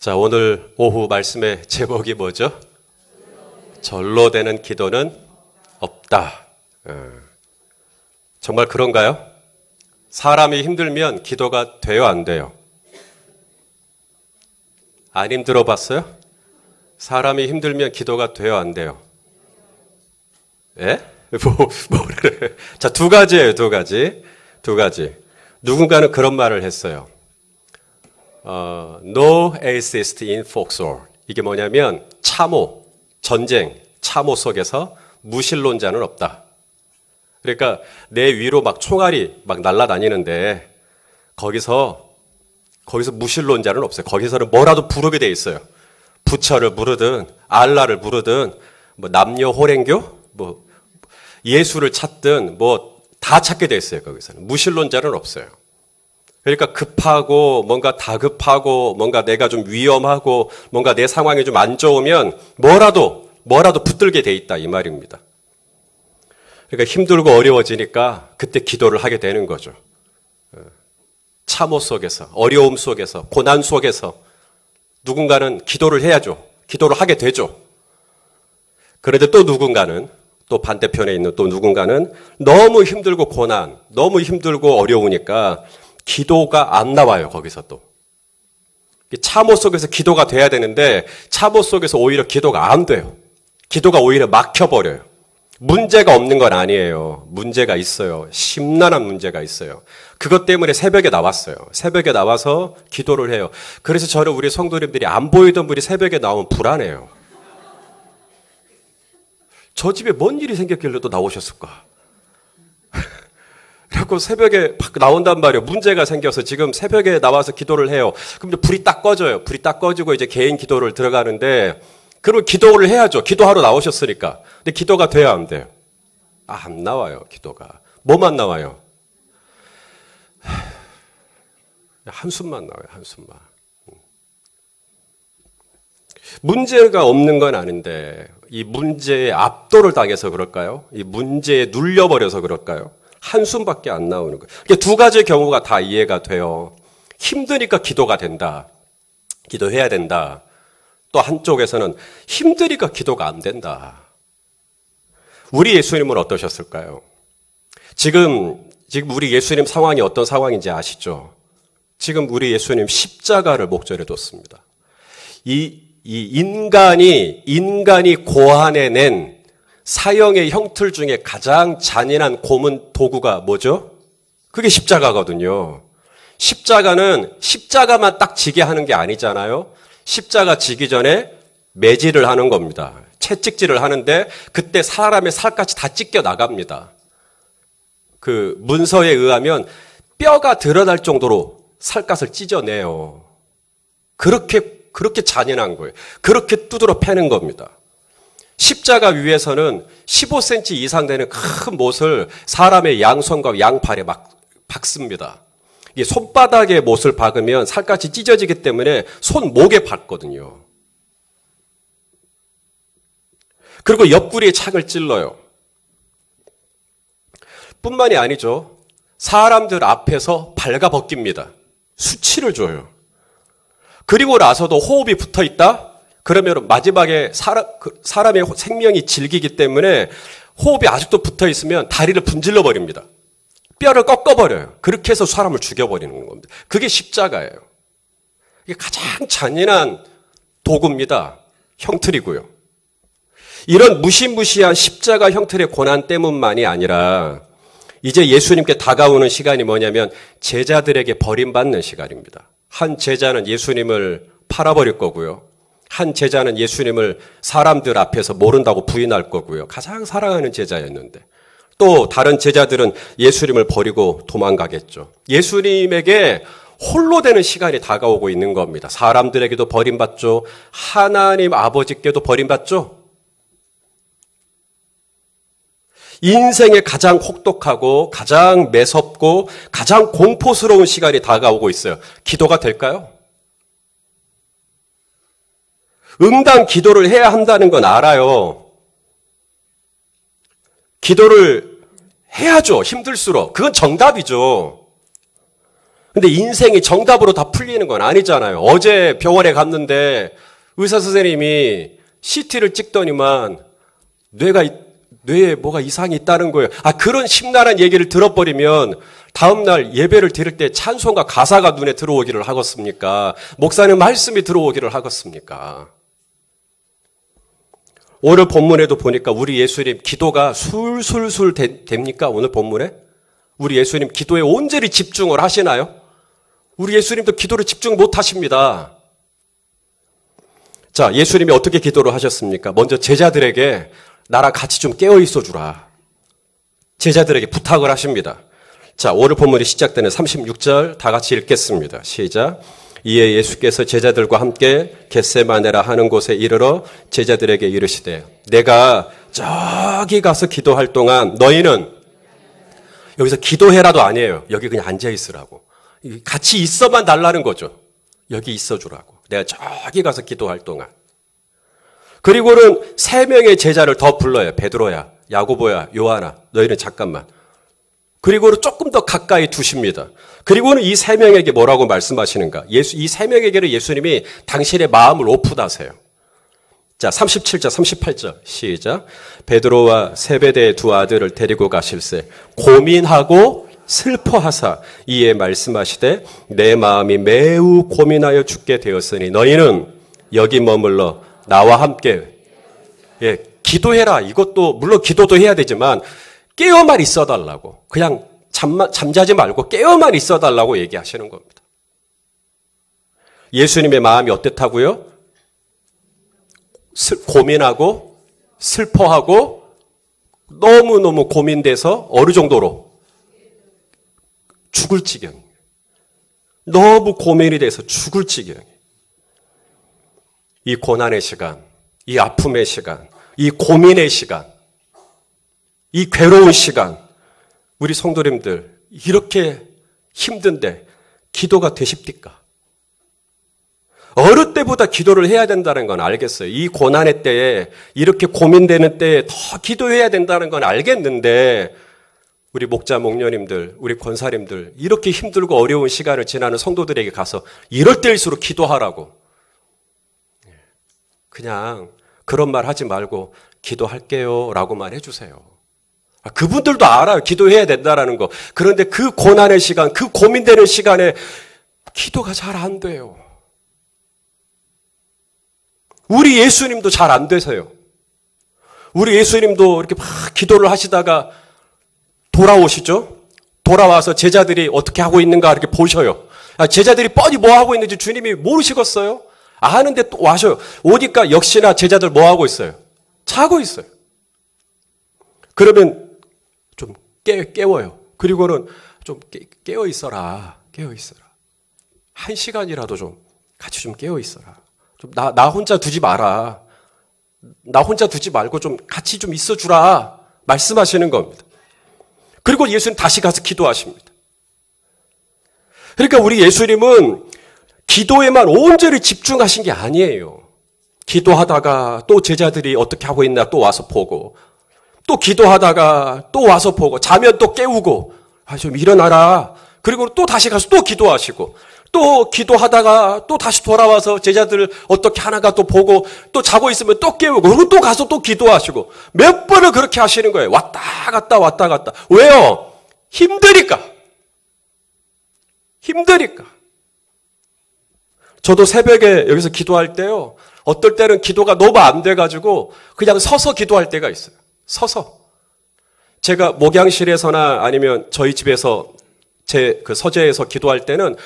자, 오늘 오후 말씀의 제목이 뭐죠? 절로 되는 기도는 없다. 정말 그런가요? 사람이 힘들면 기도가 돼요, 안 돼요? 안 힘들어 봤어요? 사람이 힘들면 기도가 돼요, 안 돼요? 예? 뭐래? 자, 두 가지예요, 두 가지. 누군가는 그런 말을 했어요. No atheist in foxhole. 이게 뭐냐면 전쟁, 참호 속에서 무신론자는 없다. 그러니까 내 위로 막 총알이 막 날아다니는데 거기서 무신론자는 없어요. 거기서는 뭐라도 부르게 돼 있어요. 부처를 부르든 알라를 부르든 뭐 남녀 호랭교 뭐 예수를 찾든 뭐 다 찾게 돼 있어요. 거기서는 무신론자는 없어요. 그러니까 급하고 뭔가 다급하고 뭔가 내가 좀 위험하고 뭔가 내 상황이 좀 안 좋으면 뭐라도 붙들게 돼 있다 이 말입니다. 그러니까 힘들고 어려워지니까 그때 기도를 하게 되는 거죠. 참호 속에서, 어려움 속에서, 고난 속에서 누군가는 기도를 해야죠. 기도를 하게 되죠. 그런데 또 누군가는, 또 반대편에 있는 또 누군가는 너무 힘들고 너무 힘들고 어려우니까 기도가 안 나와요, 거기서 또. 참호 속에서 기도가 돼야 되는데 참호 속에서 오히려 기도가 안 돼요. 기도가 오히려 막혀버려요. 문제가 없는 건 아니에요. 문제가 있어요. 심란한 문제가 있어요. 그것 때문에 새벽에 나왔어요. 새벽에 나와서 기도를 해요. 그래서 저는 우리 성도님들이 안 보이던 분이 새벽에 나오면 불안해요. 저 집에 뭔 일이 생겼길래 또 나오셨을까? 그래서 새벽에 나온단 말이에요. 문제가 생겨서 지금 새벽에 나와서 기도를 해요. 그럼 불이 딱 꺼져요. 불이 딱 꺼지고 이제 개인 기도를 들어가는데 그러면 기도를 해야죠. 기도하러 나오셨으니까. 근데 기도가 돼야 안 돼요. 안 나와요, 기도가. 뭐만 나와요? 한숨만 나와요, 한숨만. 문제가 없는 건 아닌데 이 문제에 압도를 당해서 그럴까요? 이 문제에 눌려버려서 그럴까요? 한숨밖에 안 나오는 거예요. 그러니까 두 가지 경우가 다 이해가 돼요. 힘드니까 기도가 된다. 기도해야 된다. 또 한쪽에서는 힘드니까 기도가 안 된다. 우리 예수님은 어떠셨을까요? 지금 우리 예수님 상황이 어떤 상황인지 아시죠? 지금 우리 예수님 십자가를 목전에 뒀습니다. 이 인간이 고안해낸 사형의 형틀 중에 가장 잔인한 고문 도구가 뭐죠? 그게 십자가거든요. 십자가만 딱 지게 하는 게 아니잖아요. 십자가 지기 전에 매질을 하는 겁니다. 채찍질을 하는데 그때 사람의 살갗이 다 찢겨 나갑니다. 그 문서에 의하면 뼈가 드러날 정도로 살갗을 찢어내요. 그렇게 잔인한 거예요. 그렇게 두드러 패는 겁니다. 십자가 위에서는 15cm 이상 되는 큰 못을 사람의 양손과 양팔에 막 박습니다. 이게 손바닥에 못을 박으면 살갗이 찢어지기 때문에 손목에 박거든요. 그리고 옆구리에 창을 찔러요. 뿐만이 아니죠. 사람들 앞에서 발가벗깁니다. 수치를 줘요. 그리고 나서도 호흡이 붙어있다? 그러면 마지막에 사람의 생명이 질기기 때문에 호흡이 아직도 붙어있으면 다리를 분질러 버립니다. 뼈를 꺾어버려요. 그렇게 해서 사람을 죽여버리는 겁니다. 그게 십자가예요. 이게 가장 잔인한 도구입니다. 형틀이고요. 이런 무시무시한 십자가 형틀의 고난 때문만이 아니라 이제 예수님께 다가오는 시간이 뭐냐면 제자들에게 버림받는 시간입니다. 한 제자는 예수님을 팔아버릴 거고요. 한 제자는 예수님을 사람들 앞에서 모른다고 부인할 거고요. 가장 사랑하는 제자였는데 또 다른 제자들은 예수님을 버리고 도망가겠죠. 예수님에게 홀로 되는 시간이 다가오고 있는 겁니다. 사람들에게도 버림받죠. 하나님 아버지께도 버림받죠. 인생의 가장 혹독하고 가장 매섭고 가장 공포스러운 시간이 다가오고 있어요. 기도가 될까요? 응당 기도를 해야 한다는 건 알아요. 기도를 해야죠. 힘들수록. 그건 정답이죠. 근데 인생이 정답으로 다 풀리는 건 아니잖아요. 어제 병원에 갔는데 의사 선생님이 CT를 찍더니만 뇌에 뭐가 이상이 있다는 거예요. 그런 심란한 얘기를 들어버리면 다음날 예배를 드릴 때 찬송과 가사가 눈에 들어오기를 하겠습니까? 목사님 말씀이 들어오기를 하겠습니까? 오늘 본문에도 보니까 우리 예수님 기도가 술술술 됩니까? 오늘 본문에? 우리 예수님 기도에 온전히 집중을 하시나요? 우리 예수님도 기도를 집중 못 하십니다. 자, 예수님이 어떻게 기도를 하셨습니까? 먼저 제자들에게 나랑 같이 좀 깨어 있어 주라. 제자들에게 부탁을 하십니다. 자, 오늘 본문이 시작되는 36절 다 같이 읽겠습니다. 시작. 이에 예수께서 제자들과 함께 겟세마네라 하는 곳에 이르러 제자들에게 이르시되 내가 저기 가서 기도할 동안 너희는 여기서 기도해라도 아니에요. 여기 그냥 앉아 있으라고. 같이 있어만 달라는 거죠. 여기 있어 주라고. 내가 저기 가서 기도할 동안. 그리고는 3명의 제자를 더 불러요. 베드로야, 야고보야, 요하나. 너희는 잠깐만. 그리고는 조금 더 가까이 두십니다. 그리고는 이 3명에게 뭐라고 말씀하시는가? 이 3명에게는 예수님이 당신의 마음을 오픈하세요. 자, 37절, 38절 시작. 베드로와 세베대의 2 아들을 데리고 가실세 고민하고 슬퍼하사 이에 말씀하시되 내 마음이 매우 고민하여 죽게 되었으니 너희는 여기 머물러 나와 함께 기도해라. 이것도 물론 기도도 해야 되지만 깨어만 있어달라고. 그냥 잠자지 말고 깨어만 있어달라고 얘기하시는 겁니다. 예수님의 마음이 어땠다고요? 고민하고 슬퍼하고 너무너무 고민돼서 어느 정도로? 죽을 지경. 너무 고민이 돼서 죽을 지경. 이 고난의 시간, 이 아픔의 시간, 이 고민의 시간, 이 괴로운 시간, 우리 성도님들 이렇게 힘든데 기도가 되십니까? 어느 때보다 기도를 해야 된다는 건 알겠어요. 이 고난의 때에 이렇게 고민되는 때에 더 기도해야 된다는 건 알겠는데 우리 목자 목녀님들, 우리 권사님들 이렇게 힘들고 어려운 시간을 지나는 성도들에게 가서 이럴 때일수록 기도하라고. 그냥 그런 말 하지 말고 기도할게요 라고만 해주세요. 그분들도 알아요. 기도해야 된다는 거. 그런데 그 고난의 시간, 그 고민되는 시간에 기도가 잘 안 돼요. 우리 예수님도 잘 안 되세요. 우리 예수님도 이렇게 막 기도를 하시다가 돌아오시죠. 돌아와서 제자들이 어떻게 하고 있는가 이렇게 보셔요. 제자들이 뻔히 뭐 하고 있는지 주님이 모르시겠어요? 아는데 또 와셔요. 오니까 역시나 제자들 뭐 하고 있어요? 자고 있어요. 그러면 좀 깨워요. 그리고는 좀 깨어 있어라. 깨어 있어라. 1시간이라도 좀 같이 좀 깨어 있어라. 좀 나 혼자 두지 마라. 나 혼자 두지 말고 좀 같이 좀 있어 주라. 말씀하시는 겁니다. 그리고 예수님 다시 가서 기도하십니다. 그러니까 우리 예수님은 기도에만 온전히 집중하신 게 아니에요. 기도하다가 또 제자들이 어떻게 하고 있나 또 와서 보고 또 기도하다가 또 와서 보고 자면 또 깨우고 좀 일어나라. 그리고 또 다시 가서 또 기도하시고 또 기도하다가 또 다시 돌아와서 제자들 어떻게 하나가 또 보고 또 자고 있으면 또 깨우고 그리고 또 가서 또 기도하시고 몇 번을 그렇게 하시는 거예요. 왔다 갔다 왔다 갔다. 왜요? 힘드니까. 힘드니까. 저도 새벽에 여기서 기도할 때요. 어떨 때는 기도가 너무 안 돼가지고 그냥 서서 기도할 때가 있어요. 서서. 제가 목양실에서나 아니면 저희 집에서 제 그 서재에서 기도할 때는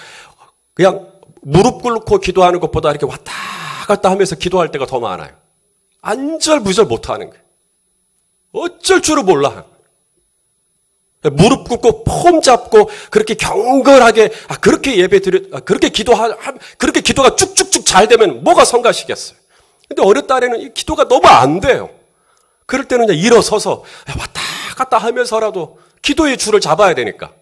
그냥 무릎 꿇고 기도하는 것보다 이렇게 왔다 갔다 하면서 기도할 때가 더 많아요. 안절부절 못하는 거예요. 어쩔 줄을 몰라. 무릎 꿇고 폼 잡고 그렇게 경건하게 그렇게 그렇게 그렇게 기도가 쭉쭉쭉 잘 되면 뭐가 성가시겠어요. 근데 어느 딸에는 이 기도가 너무 안 돼요. 그럴 때는 그냥 일어서서 왔다 갔다 하면서라도 기도의 줄을 잡아야 되니까.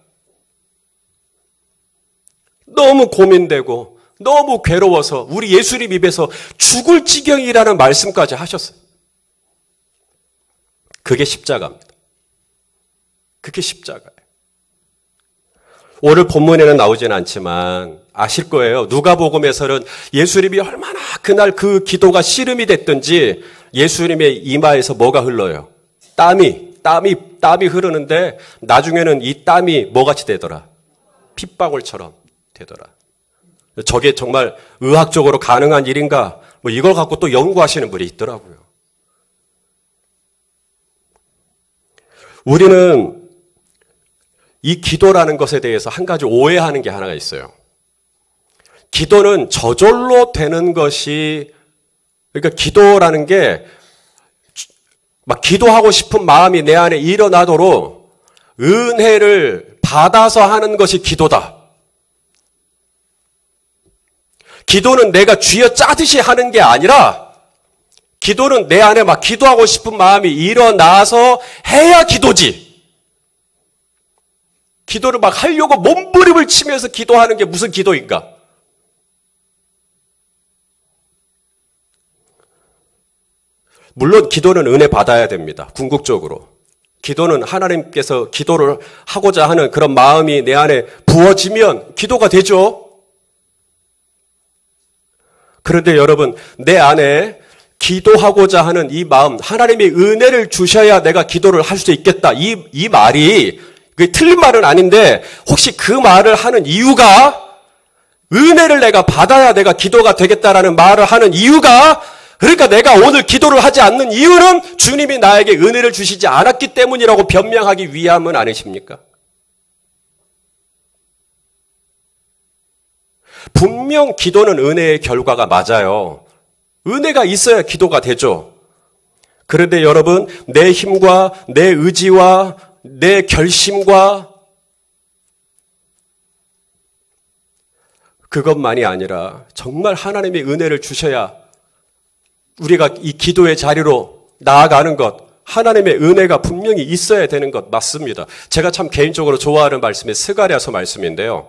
너무 고민되고 너무 괴로워서 우리 예수님 입에서 죽을 지경이라는 말씀까지 하셨어요. 그게 십자가입니다. 그게 십자가예요. 오늘 본문에는 나오지는 않지만 아실 거예요. 누가복음에서는 예수님이 얼마나 그날 그 기도가 씨름이 됐든지 예수님의 이마에서 뭐가 흘러요? 땀이 흐르는데 나중에는 이 땀이 뭐같이 되더라? 핏방울처럼 되더라. 저게 정말 의학적으로 가능한 일인가? 뭐 이걸 갖고 또 연구하시는 분이 있더라고요. 우리는 이 기도라는 것에 대해서 한 가지 오해하는 게 하나가 있어요. 기도는 저절로 되는 것이, 그러니까 기도라는 게 막 기도하고 싶은 마음이 내 안에 일어나도록 은혜를 받아서 하는 것이 기도다. 기도는 내가 쥐어짜듯이 하는 게 아니라 기도는 내 안에 막 기도하고 싶은 마음이 일어나서 해야 기도지. 기도를 막 하려고 몸부림을 치면서 기도하는 게 무슨 기도인가? 물론 기도는 은혜 받아야 됩니다. 궁극적으로. 기도는 하나님께서 기도를 하고자 하는 그런 마음이 내 안에 부어지면 기도가 되죠. 그런데 여러분, 내 안에 기도하고자 하는 이 마음, 하나님이 은혜를 주셔야 내가 기도를 할 수 있겠다. 이 말이, 그게 틀린 말은 아닌데, 혹시 그 말을 하는 이유가, 은혜를 내가 받아야 내가 기도가 되겠다라는 말을 하는 이유가, 그러니까 내가 오늘 기도를 하지 않는 이유는 주님이 나에게 은혜를 주시지 않았기 때문이라고 변명하기 위함은 아니십니까? 분명 기도는 은혜의 결과가 맞아요. 은혜가 있어야 기도가 되죠. 그런데 여러분, 내 힘과 내 의지와 내 결심과 그것만이 아니라 정말 하나님의 은혜를 주셔야 우리가 이 기도의 자리로 나아가는 것, 하나님의 은혜가 분명히 있어야 되는 것 맞습니다. 제가 참 개인적으로 좋아하는 말씀이 스가랴서 말씀인데요.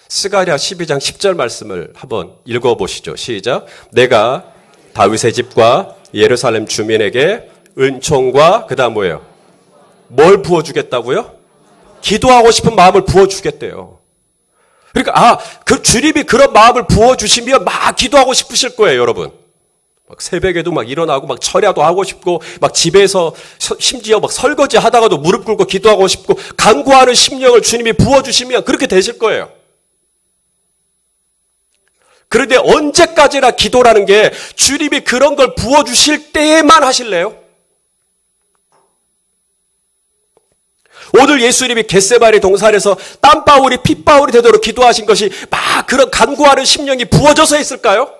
스가랴 12장 10절 말씀을 한번 읽어보시죠. 시작. 내가 다윗의 집과 예루살렘 주민에게 은총과 그 다음 뭐예요? 뭘 부어주겠다고요? 기도하고 싶은 마음을 부어주겠대요. 그러니까 그 주님이 그런 마음을 부어주시면 막 기도하고 싶으실 거예요, 여러분. 막 새벽에도 막 일어나고 막 철야도 하고 싶고 막 집에서 심지어 막 설거지 하다가도 무릎 꿇고 기도하고 싶고 간구하는 심령을 주님이 부어주시면 그렇게 되실 거예요. 그런데 언제까지나 기도라는 게 주님이 그런 걸 부어주실 때에만 하실래요? 오늘 예수님이 겟세마네 동산에서 땀방울이 핏방울이 되도록 기도하신 것이 막 그런 간구하는 심령이 부어져서 했을까요?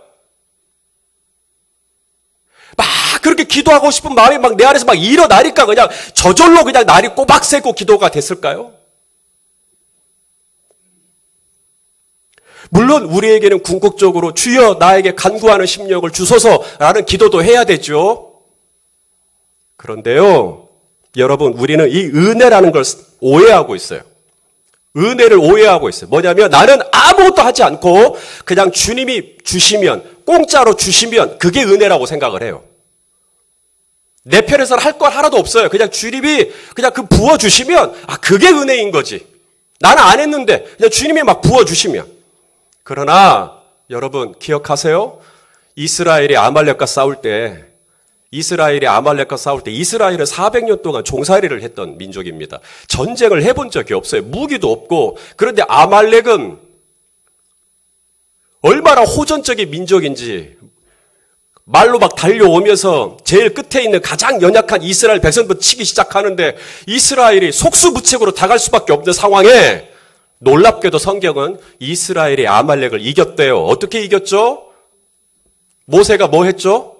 막 그렇게 기도하고 싶은 마음이 막 내 안에서 막 일어나니까 그냥 저절로 그냥 날이 꼬박 새고 기도가 됐을까요? 물론 우리에게는 궁극적으로 주여 나에게 간구하는 심령을 주소서라는 기도도 해야 되죠. 그런데요, 여러분, 우리는 이 은혜라는 걸 오해하고 있어요. 은혜를 오해하고 있어요. 뭐냐면 나는 아무것도 하지 않고 그냥 주님이 주시면, 공짜로 주시면 그게 은혜라고 생각을 해요. 내 편에서는 할 건 하나도 없어요. 그냥 주님이 그냥 그 부어주시면 그게 은혜인 거지. 나는 안 했는데 그냥 주님이 막 부어주시면. 그러나 여러분 기억하세요? 이스라엘이 아말렉과 싸울 때 이스라엘은 400년 동안 종살이를 했던 민족입니다. 전쟁을 해본 적이 없어요. 무기도 없고. 그런데 아말렉은 얼마나 호전적인 민족인지 말로 막 달려오면서 제일 끝에 있는 가장 연약한 이스라엘 백성부터 치기 시작하는데 이스라엘이 속수무책으로 당할 수밖에 없는 상황에 놀랍게도 성경은 이스라엘이 아말렉을 이겼대요. 어떻게 이겼죠? 모세가 뭐 했죠?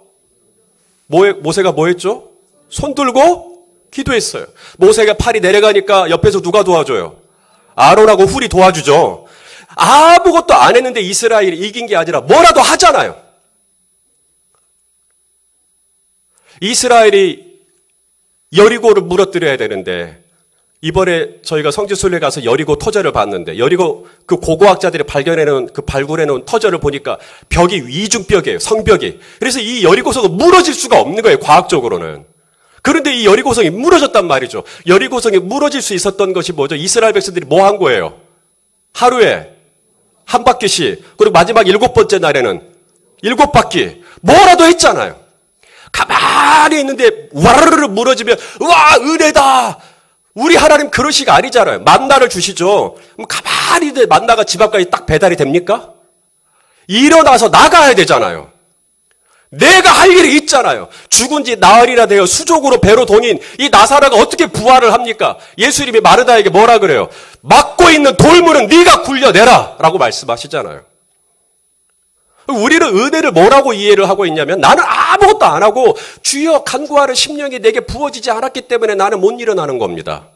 모세가 뭐 했죠? 손 들고 기도했어요. 모세가 팔이 내려가니까 옆에서 누가 도와줘요? 아론하고 훌이 도와주죠. 아무것도 안 했는데 이스라엘이 이긴 게 아니라 뭐라도 하잖아요. 이스라엘이 여리고를 무너뜨려야 되는데 이번에 저희가 성지순례 가서 여리고 터전을 봤는데 여리고 그 고고학자들이 발굴해놓은 터전을 보니까 벽이 이중벽이에요. 성벽이. 그래서 이 여리고성은 무너질 수가 없는 거예요. 과학적으로는. 그런데 이 여리고성이 무너졌단 말이죠. 여리고성이 무너질 수 있었던 것이 뭐죠? 이스라엘 백성들이 뭐 한 거예요? 하루에 한 바퀴씩, 그리고 마지막 7번째 날에는 7바퀴, 뭐라도 했잖아요. 가만히 있는데 와르르 무너지면 와 은혜다. 우리 하나님 그러시가 아니잖아요. 만나를 주시죠. 그럼 가만히 있는데 만나가 집 앞까지 딱 배달이 됩니까? 일어나서 나가야 되잖아요. 내가 할 일이 있잖아요. 죽은 지 나흘이나 되어 수족으로 배로 동인 이 나사로가 어떻게 부활을 합니까? 예수님이 마르다에게 뭐라 그래요? 막고 있는 돌문은 네가 굴려내라 라고 말씀하시잖아요. 우리는 은혜를 뭐라고 이해를 하고 있냐면 나는 아무것도 안 하고 주여 간구하는 심령이 내게 부어지지 않았기 때문에 나는 못 일어나는 겁니다.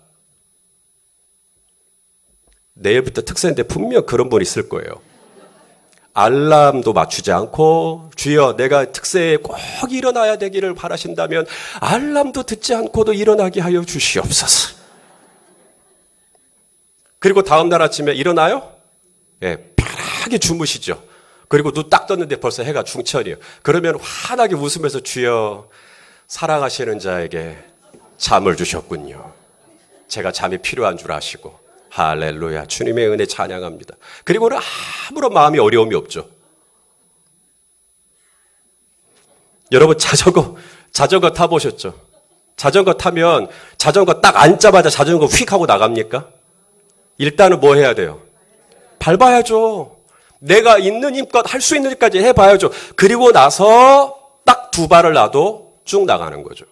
내일부터 특세인데 분명 그런 분 있을 거예요. 알람도 맞추지 않고 주여 내가 특세에 꼭 일어나야 되기를 바라신다면 알람도 듣지 않고도 일어나게 하여 주시옵소서. 그리고 다음날 아침에 일어나요? 예, 편하게 주무시죠. 그리고 눈 딱 떴는데 벌써 해가 중천이에요. 그러면 환하게 웃으면서 주여 사랑하시는 자에게 잠을 주셨군요. 제가 잠이 필요한 줄 아시고 할렐루야 주님의 은혜 찬양합니다. 그리고는 아무런 마음이 어려움이 없죠. 여러분 자전거 타보셨죠? 자전거 타면 자전거 딱 앉자마자 자전거 휙 하고 나갑니까? 일단은 뭐 해야 돼요? 밟아야죠. 내가 있는 힘껏 할 수 있는 일까지 해봐야죠. 그리고 나서 딱 두 발을 놔도 쭉 나가는 거죠.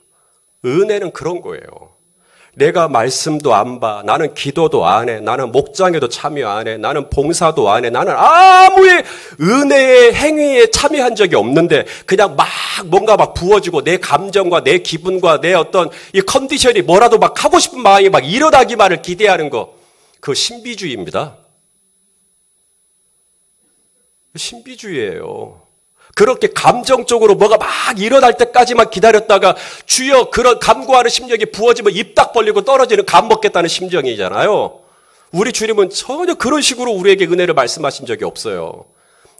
은혜는 그런 거예요. 내가 말씀도 안 봐. 나는 기도도 안 해. 나는 목장에도 참여 안 해. 나는 봉사도 안 해. 나는 아무의 은혜의 행위에 참여한 적이 없는데 그냥 막 뭔가 막 부어지고 내 감정과 내 기분과 내 어떤 이 컨디션이 뭐라도 막 하고 싶은 마음이 막 일어나기만을 기대하는 거. 그거 신비주의입니다. 신비주의예요. 그렇게 감정적으로 뭐가 막 일어날 때까지만 기다렸다가 주여 그런 간구하는 심령이 부어지면 입 딱 벌리고 떨어지는 감 먹겠다는 심정이잖아요. 우리 주님은 전혀 그런 식으로 우리에게 은혜를 말씀하신 적이 없어요.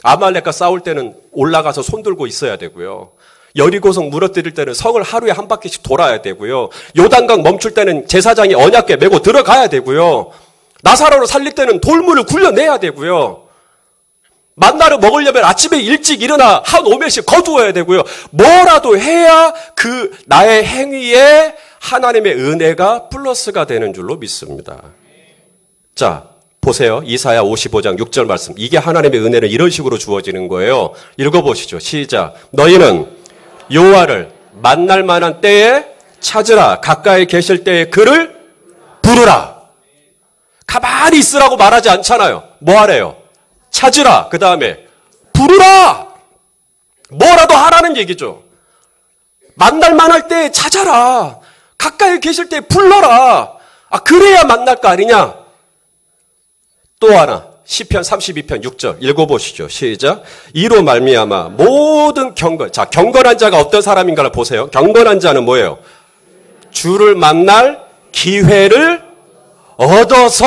아말렉과 싸울 때는 올라가서 손 들고 있어야 되고요. 여리고성 무너뜨릴 때는 성을 하루에 한 바퀴씩 돌아야 되고요. 요단강 멈출 때는 제사장이 언약궤 메고 들어가야 되고요. 나사로를 살릴 때는 돌문을 굴려내야 되고요. 만나를 먹으려면 아침에 일찍 일어나 한 오멜씩 거두어야 되고요. 뭐라도 해야 그 나의 행위에 하나님의 은혜가 플러스가 되는 줄로 믿습니다. 자, 보세요. 이사야 55장 6절 말씀. 이게 하나님의 은혜는 이런 식으로 주어지는 거예요. 읽어보시죠. 시작. 너희는 여호와를 만날 만한 때에 찾으라. 가까이 계실 때에 그를 부르라. 가만히 있으라고 말하지 않잖아요. 뭐 하래요? 찾으라. 그 다음에 부르라. 뭐라도 하라는 얘기죠. 만날 만할 때 찾아라. 가까이 계실 때 불러라. 아, 그래야 만날 거 아니냐. 또 하나 시편 32편 6절 읽어보시죠. 시작. 이로 말미암아 모든 경건한 자가 어떤 사람인가를 보세요. 경건한 자는 뭐예요? 주를 만날 기회를 얻어서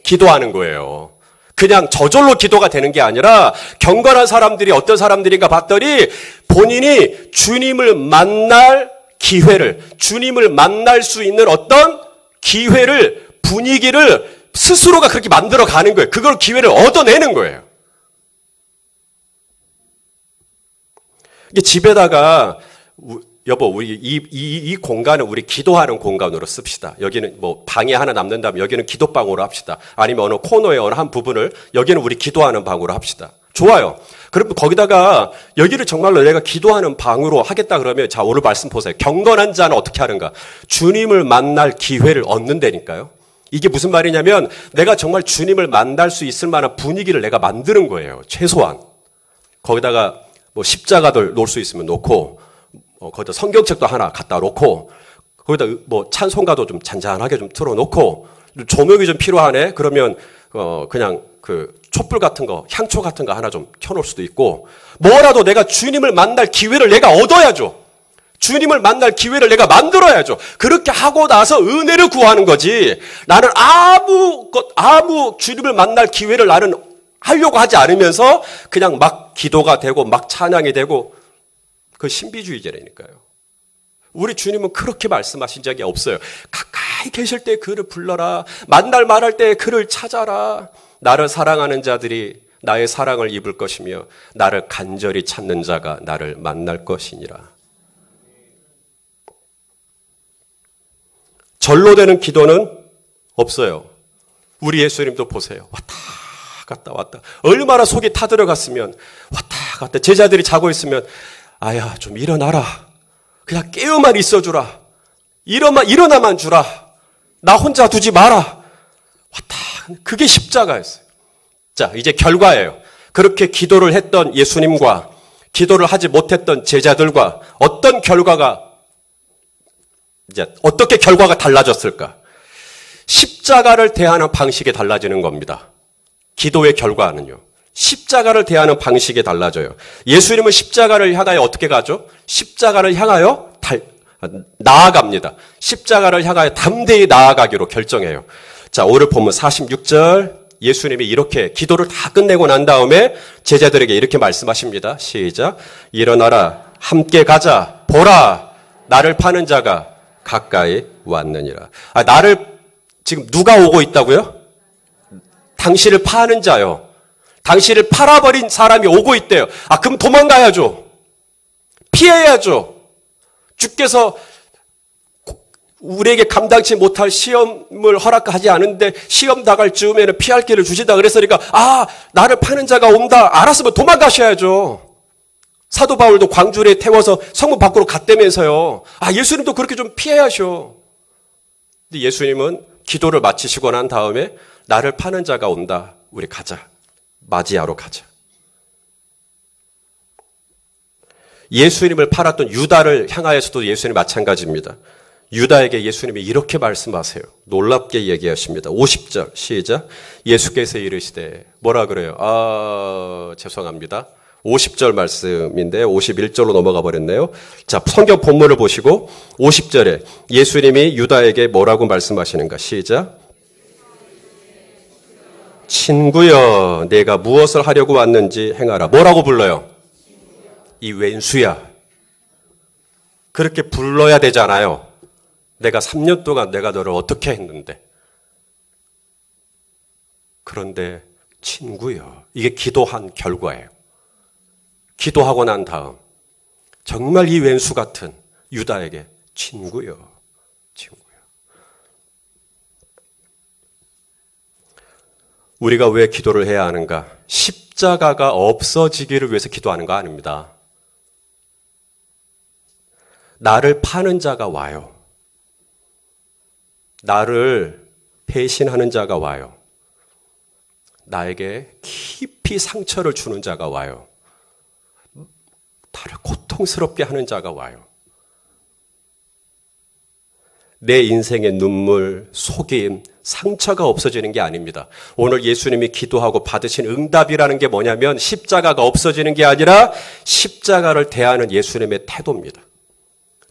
기도하는 거예요. 그냥 저절로 기도가 되는 게 아니라 경건한 사람들이 어떤 사람들인가 봤더니 본인이 주님을 만날 기회를, 주님을 만날 수 있는 어떤 기회를, 분위기를 스스로가 그렇게 만들어 가는 거예요. 그걸 기회를 얻어내는 거예요. 이게 집에다가 여보, 우리 이 공간은 우리 기도하는 공간으로 씁시다. 여기는 뭐 방이 하나 남는다면 여기는 기도방으로 합시다. 아니면 어느 코너의 어느 한 부분을 여기는 우리 기도하는 방으로 합시다. 좋아요. 그럼 거기다가 여기를 정말로 내가 기도하는 방으로 하겠다 그러면 자, 오늘 말씀 보세요. 경건한 자는 어떻게 하는가? 주님을 만날 기회를 얻는다니까요. 이게 무슨 말이냐면 내가 정말 주님을 만날 수 있을 만한 분위기를 내가 만드는 거예요. 최소한. 거기다가 뭐 십자가들 놓을 수 있으면 놓고 거기다 성경책도 하나 갖다 놓고 거기다 뭐 찬송가도 좀 잔잔하게 좀 틀어놓고 조명이 좀 필요하네. 그러면 그냥 그 촛불 같은 거, 향초 같은 거 하나 좀 켜놓을 수도 있고 뭐라도 내가 주님을 만날 기회를 내가 얻어야죠. 주님을 만날 기회를 내가 만들어야죠. 그렇게 하고 나서 은혜를 구하는 거지. 나는 아무 주님을 만날 기회를 나는 하려고 하지 않으면서 그냥 막 기도가 되고 막 찬양이 되고 그 신비주의자라니까요. 우리 주님은 그렇게 말씀하신 적이 없어요. 가까이 계실 때 그를 불러라. 만날 말할 때 그를 찾아라. 나를 사랑하는 자들이 나의 사랑을 입을 것이며 나를 간절히 찾는 자가 나를 만날 것이니라. 절로 되는 기도는 없어요. 우리 예수님도 보세요. 왔다 갔다 왔다. 얼마나 속이 타들어갔으면 왔다 갔다. 제자들이 자고 있으면 아야 좀 일어나라. 그냥 깨어만 있어주라. 일어나만 주라. 나 혼자 두지 마라. 왔다. 그게 십자가였어요. 자, 이제 결과예요. 그렇게 기도를 했던 예수님과 기도를 하지 못했던 제자들과 어떤 결과가 이제 어떻게 결과가 달라졌을까? 십자가를 대하는 방식이 달라지는 겁니다. 기도의 결과는요. 십자가를 대하는 방식이 달라져요. 예수님은 십자가를 향하여 어떻게 가죠? 십자가를 향하여 나아갑니다. 십자가를 향하여 담대히 나아가기로 결정해요. 자, 오늘 본문 46절 예수님이 이렇게 기도를 다 끝내고 난 다음에 제자들에게 이렇게 말씀하십니다. 시작. 일어나라. 함께 가자. 보라. 나를 파는 자가 가까이 왔느니라. 나를 지금 누가 오고 있다고요? 당신을 파는 자요. 당신을 팔아버린 사람이 오고 있대요. 그럼 도망가야죠. 피해야죠. 주께서 우리에게 감당치 못할 시험을 허락하지 않은데 시험 당할 즈음에는 피할 길을 주신다 그랬으니까 나를 파는 자가 온다. 알았으면 도망가셔야죠. 사도 바울도 광주리에 태워서 성문 밖으로 갔다면서요. 예수님도 그렇게 좀 피해야죠. 근데 예수님은 기도를 마치시고 난 다음에 나를 파는 자가 온다. 우리 가자. 맞이하러 가자. 예수님을 팔았던 유다를 향하여서도 예수님이 마찬가지입니다. 유다에게 예수님이 이렇게 말씀하세요. 놀랍게 얘기하십니다. 50절 시작. 예수께서 이르시되 뭐라 그래요? 죄송합니다. 50절 말씀인데 51절로 넘어가 버렸네요. 자, 성경 본문을 보시고 50절에 예수님이 유다에게 뭐라고 말씀하시는가? 시작. 친구여, 내가 무엇을 하려고 왔는지 행하라. 뭐라고 불러요? 이 왼수야. 그렇게 불러야 되잖아요. 내가 3년 동안 내가 너를 어떻게 했는데. 그런데 친구여. 이게 기도한 결과예요. 기도하고 난 다음 정말 이 왼수 같은 유다에게 친구여. 우리가 왜 기도를 해야 하는가? 십자가가 없어지기를 위해서 기도하는 거 아닙니다. 나를 파는 자가 와요. 나를 배신하는 자가 와요. 나에게 깊이 상처를 주는 자가 와요. 나를 고통스럽게 하는 자가 와요. 내 인생의 눈물, 속임, 상처가 없어지는 게 아닙니다. 오늘 예수님이 기도하고 받으신 응답이라는 게 뭐냐면 십자가가 없어지는 게 아니라 십자가를 대하는 예수님의 태도입니다.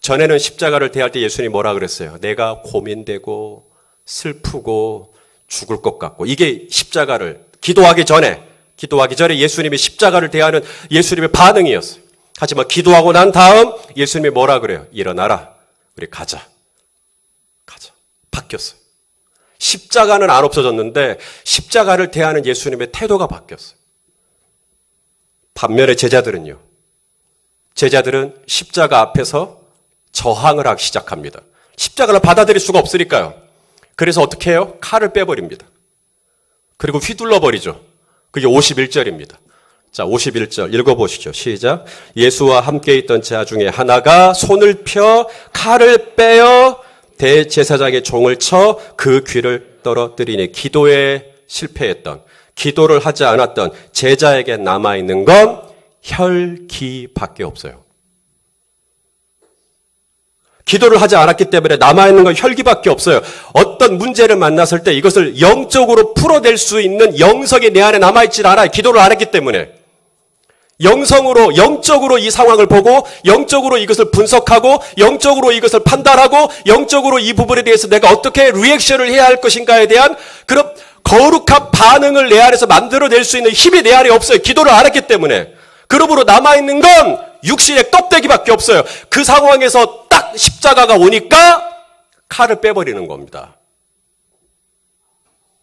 전에는 십자가를 대할 때 예수님이 뭐라 그랬어요? 내가 고민되고 슬프고 죽을 것 같고. 이게 십자가를 기도하기 전에 예수님이 십자가를 대하는 예수님의 반응이었어요. 하지만 기도하고 난 다음 예수님이 뭐라 그래요? 일어나라. 우리 가자. 바뀌었어요. 십자가는 안 없어졌는데 십자가를 대하는 예수님의 태도가 바뀌었어요. 반면에 제자들은 십자가 앞에서 저항을 하기 시작합니다. 십자가를 받아들일 수가 없으니까요. 그래서 어떻게 해요? 칼을 빼버립니다. 그리고 휘둘러 버리죠. 그게 51절입니다. 자, 51절 읽어보시죠. 시작. 예수와 함께 있던 자 중에 하나가 손을 펴 칼을 빼어 대제사장의 종을 쳐 그 귀를 떨어뜨리니 기도에 실패했던, 기도를 하지 않았던 제자에게 남아있는 건 혈기밖에 없어요. 기도를 하지 않았기 때문에 남아있는 건 혈기밖에 없어요. 어떤 문제를 만났을 때 이것을 영적으로 풀어낼 수 있는 영성이 내 안에 남아있질 않아요. 기도를 안 했기 때문에. 영적으로 이 상황을 보고 영적으로 이것을 분석하고 영적으로 이것을 판단하고 영적으로 이 부분에 대해서 내가 어떻게 리액션을 해야 할 것인가에 대한 그런 거룩한 반응을 내 안에서 만들어낼 수 있는 힘이 내 안에 없어요. 기도를 안 했기 때문에. 그러므로 남아있는 건 육신의 껍데기밖에 없어요. 그 상황에서 딱 십자가가 오니까 칼을 빼버리는 겁니다.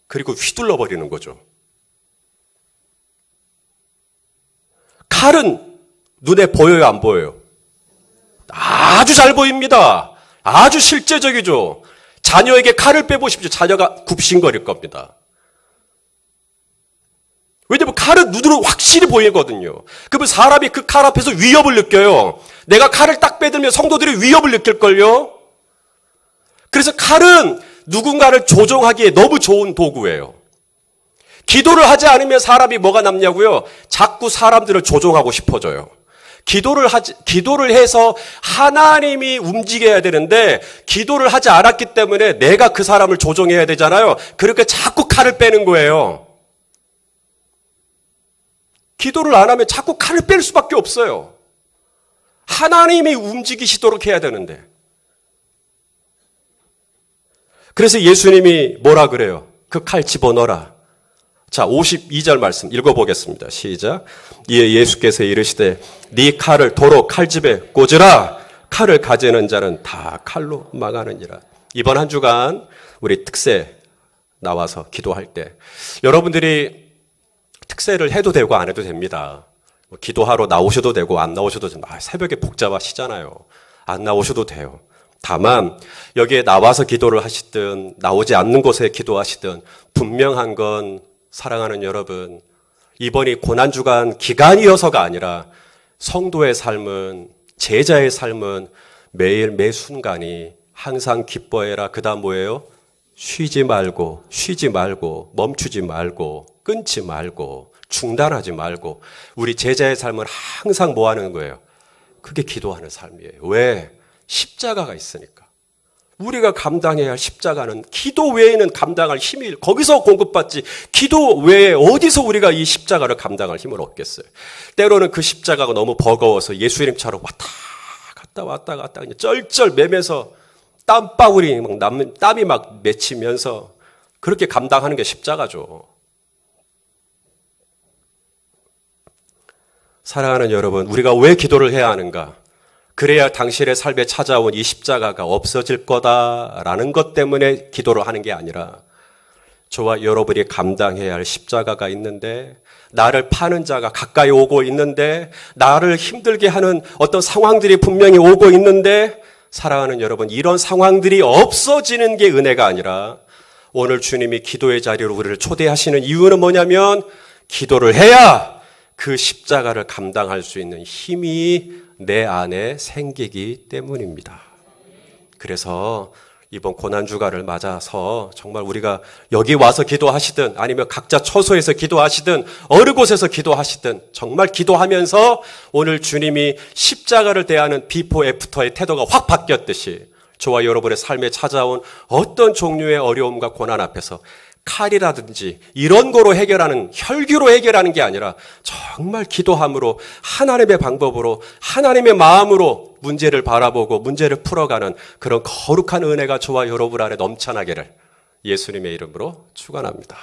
그리고 휘둘러 버리는 거죠. 칼은 눈에 보여요, 안 보여요? 아주 잘 보입니다. 아주 실제적이죠. 자녀에게 칼을 빼보십시오. 자녀가 굽신거릴 겁니다. 왜냐면 칼은 눈으로 확실히 보이거든요. 그러면 사람이 그 칼 앞에서 위협을 느껴요. 내가 칼을 딱 빼들면 성도들이 위협을 느낄걸요. 그래서 칼은 누군가를 조종하기에 너무 좋은 도구예요. 기도를 하지 않으면 사람이 뭐가 남냐고요? 자꾸 사람들을 조종하고 싶어져요. 기도를 해서 하나님이 움직여야 되는데 기도를 하지 않았기 때문에 내가 그 사람을 조종해야 되잖아요. 그렇게 자꾸 칼을 빼는 거예요. 기도를 안 하면 자꾸 칼을 뺄 수밖에 없어요. 하나님이 움직이시도록 해야 되는데. 그래서 예수님이 뭐라 그래요? 그 칼 집어넣어라. 자, 52절 말씀 읽어보겠습니다. 시작. 이에 예수께서 이르시되 네 칼을 도로 칼집에 꽂으라. 칼을 가지는 자는 다 칼로 망하느니라. 이번 한 주간 우리 특세 나와서 기도할 때 여러분들이 특세를 해도 되고 안 해도 됩니다. 기도하러 나오셔도 되고 안 나오셔도 됩니다. 새벽에 복잡하시잖아요. 안 나오셔도 돼요. 다만 여기에 나와서 기도를 하시든 나오지 않는 곳에 기도하시든 분명한 건 사랑하는 여러분, 이번이 고난주간 기간이어서가 아니라 성도의 삶은, 제자의 삶은 매일 매 순간이 항상 기뻐해라. 그 다음 뭐예요? 쉬지 말고 멈추지 말고 끊지 말고 중단하지 말고 우리 제자의 삶은 항상 뭐 하는 거예요? 그게 기도하는 삶이에요. 왜? 십자가가 있으니까. 우리가 감당해야 할 십자가는 기도 외에는 감당할 힘이 거기서 공급받지 기도 외에 어디서 우리가 이 십자가를 감당할 힘을 얻겠어요. 때로는 그 십자가가 너무 버거워서 예수님처럼 왔다 갔다 그냥 쩔쩔 매면서 땀방울이 막 땀이 막 맺히면서 그렇게 감당하는 게 십자가죠. 사랑하는 여러분, 우리가 왜 기도를 해야 하는가? 그래야 당신의 삶에 찾아온 이 십자가가 없어질 거다라는 것 때문에 기도를 하는 게 아니라 저와 여러분이 감당해야 할 십자가가 있는데 나를 파는 자가 가까이 오고 있는데 나를 힘들게 하는 어떤 상황들이 분명히 오고 있는데 사랑하는 여러분, 이런 상황들이 없어지는 게 은혜가 아니라 오늘 주님이 기도의 자리로 우리를 초대하시는 이유는 뭐냐면 기도를 해야 그 십자가를 감당할 수 있는 힘이 내 안에 생기기 때문입니다. 그래서 이번 고난주간을 맞아서 정말 우리가 여기 와서 기도하시든 아니면 각자 처소에서 기도하시든 어느 곳에서 기도하시든 정말 기도하면서 오늘 주님이 십자가를 대하는 비포 애프터의 태도가 확 바뀌었듯이 저와 여러분의 삶에 찾아온 어떤 종류의 어려움과 고난 앞에서 칼이라든지 이런 거로 해결하는, 혈기로 해결하는 게 아니라 정말 기도함으로 하나님의 방법으로 하나님의 마음으로 문제를 바라보고 문제를 풀어가는 그런 거룩한 은혜가 저와 여러분 안에 넘쳐나기를 예수님의 이름으로 축원합니다.